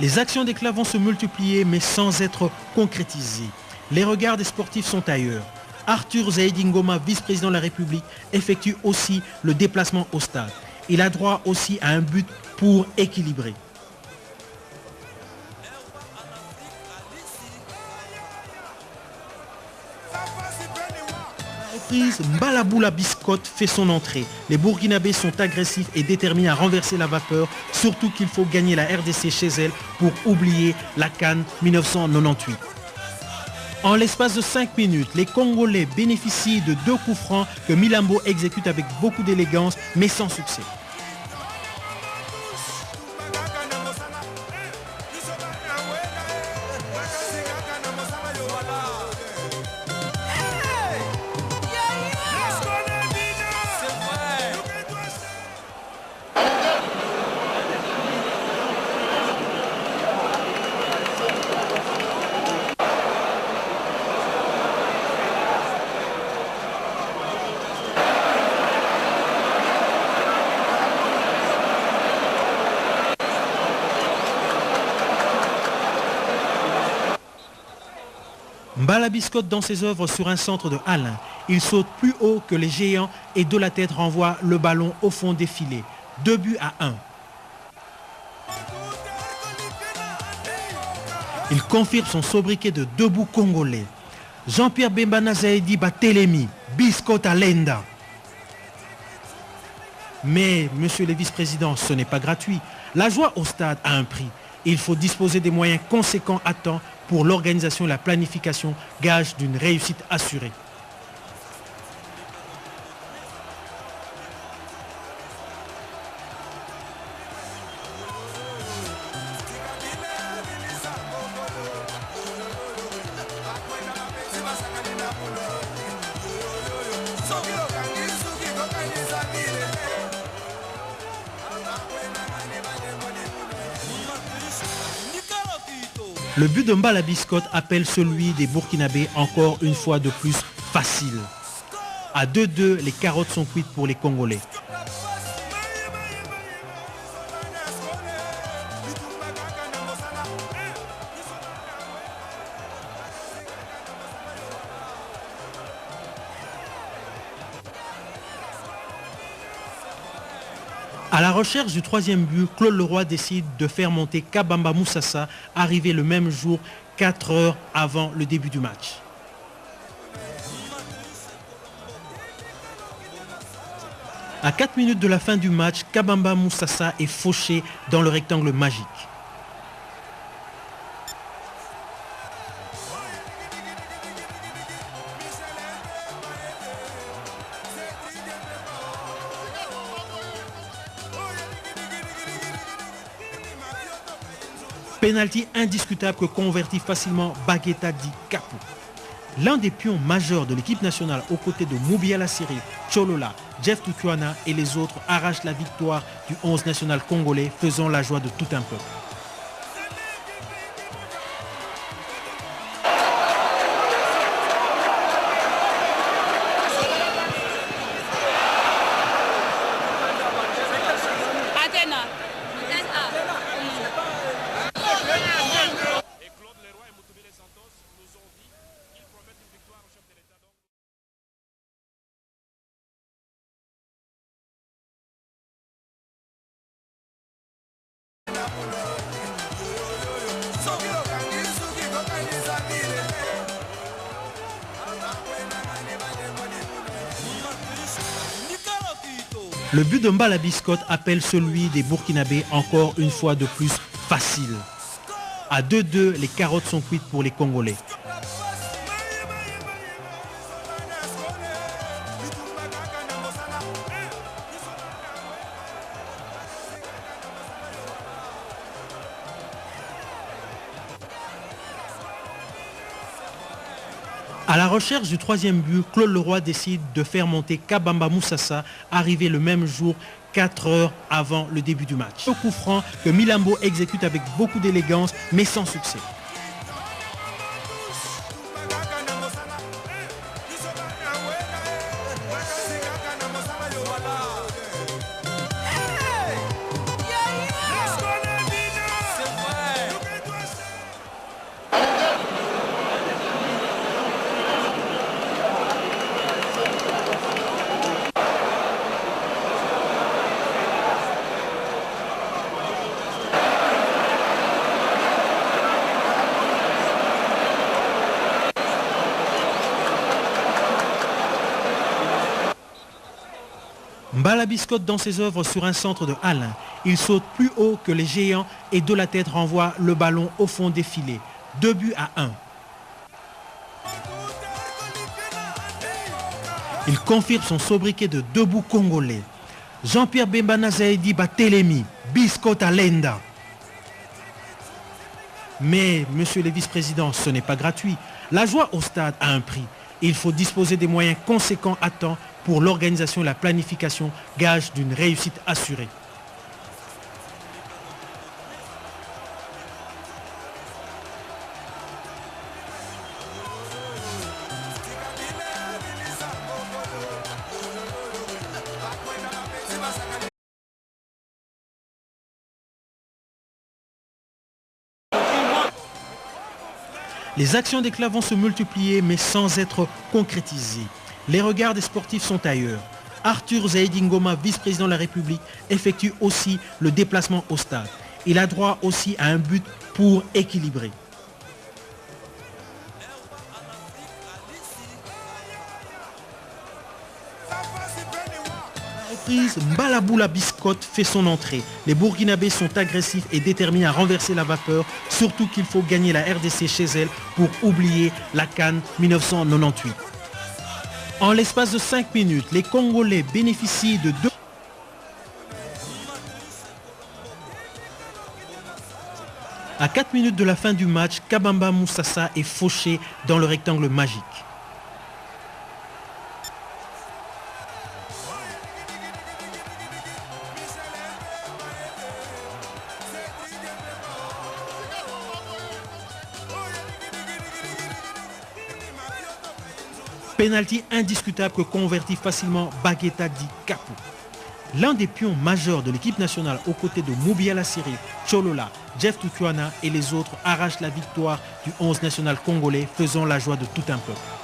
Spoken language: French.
Les actions d'éclat vont se multiplier mais sans être concrétisées. Les regards des sportifs sont ailleurs. Arthur Zaidi Ngoma, vice-président de la République, effectue aussi le déplacement au stade. Il a droit aussi à un but pour équilibrer. Mbalaboula Biscotte fait son entrée. Les Burkinabés sont agressifs et déterminés à renverser la vapeur, surtout qu'il faut gagner la RDC chez elle pour oublier la CAN 1998. En l'espace de 5 minutes, les Congolais bénéficient de 2 coups francs que Milambo exécute avec beaucoup d'élégance mais sans succès. Mbala Biscotte dans ses œuvres sur un centre de Alain. Il saute plus haut que les géants et de la tête renvoie le ballon au fond des filets. 2-1. Il confirme son sobriquet de debout congolais. Jean-Pierre Bembana Zaidi Batelemi, Biscotte à Lenda. Mais, monsieur le vice-président, ce n'est pas gratuit. La joie au stade a un prix. Il faut disposer des moyens conséquents à temps pour l'organisation et la planification, gage d'une réussite assurée. Le but de Mbala Biscotte appelle celui des Burkinabés encore une fois de plus facile. À 2-2, les carottes sont cuites pour les Congolais. À la recherche du 3e but, Claude Leroy décide de faire monter Kabamba Moussassa, arrivé le même jour, 4 heures avant le début du match. À 4 minutes de la fin du match, Kabamba Moussassa est fauché dans le rectangle magique. Pénalty indiscutable que convertit facilement Baguetta Di Capo. L'un des pions majeurs de l'équipe nationale aux côtés de Moubiala Siri, Cholola, Jeff Tutuana et les autres arrachent la victoire du 11 national congolais, faisant la joie de tout un peuple. Le but de Mbala Biscotte appelle celui des Burkinabés encore une fois de plus facile. À 2-2, les carottes sont cuites pour les Congolais. À la recherche du 3e but, Claude Leroy décide de faire monter Kabamba Moussassa, arrivé le même jour, 4 heures avant le début du match. Un coup franc que Milambo exécute avec beaucoup d'élégance, mais sans succès. Mbala biscotte dans ses œuvres sur un centre de Alain. Il saute plus haut que les géants et de la tête renvoie le ballon au fond des filets. 2-1. Il confirme son sobriquet de debout congolais. Jean-Pierre Bembana Zaidi Batelemi, biscotte à Lenda. Mais, monsieur le vice-président, ce n'est pas gratuit. La joie au stade a un prix. Il faut disposer des moyens conséquents à temps pour l'organisation et la planification, gage d'une réussite assurée. Les actions d'éclat vont se multiplier mais sans être concrétisées. Les regards des sportifs sont ailleurs. Arthur Zaidi Ngoma, vice-président de la République, effectue aussi le déplacement au stade. Il a droit aussi à un but pour équilibrer. Mbala Boula Biscotte fait son entrée. Les Burkinabés sont agressifs et déterminés à renverser la vapeur, surtout qu'il faut gagner la RDC chez elle pour oublier la CAN 1998. En l'espace de 5 minutes, les Congolais bénéficient de 2. À 4 minutes de la fin du match, Kabamba Moussassa est fauché dans le rectangle magique. Pénalty indiscutable que convertit facilement Baguetta Di Capo. L'un des pions majeurs de l'équipe nationale aux côtés de Moubiala Siri, Cholola, Jeff Tutuana et les autres arrachent la victoire du 11 national congolais, faisant la joie de tout un peuple.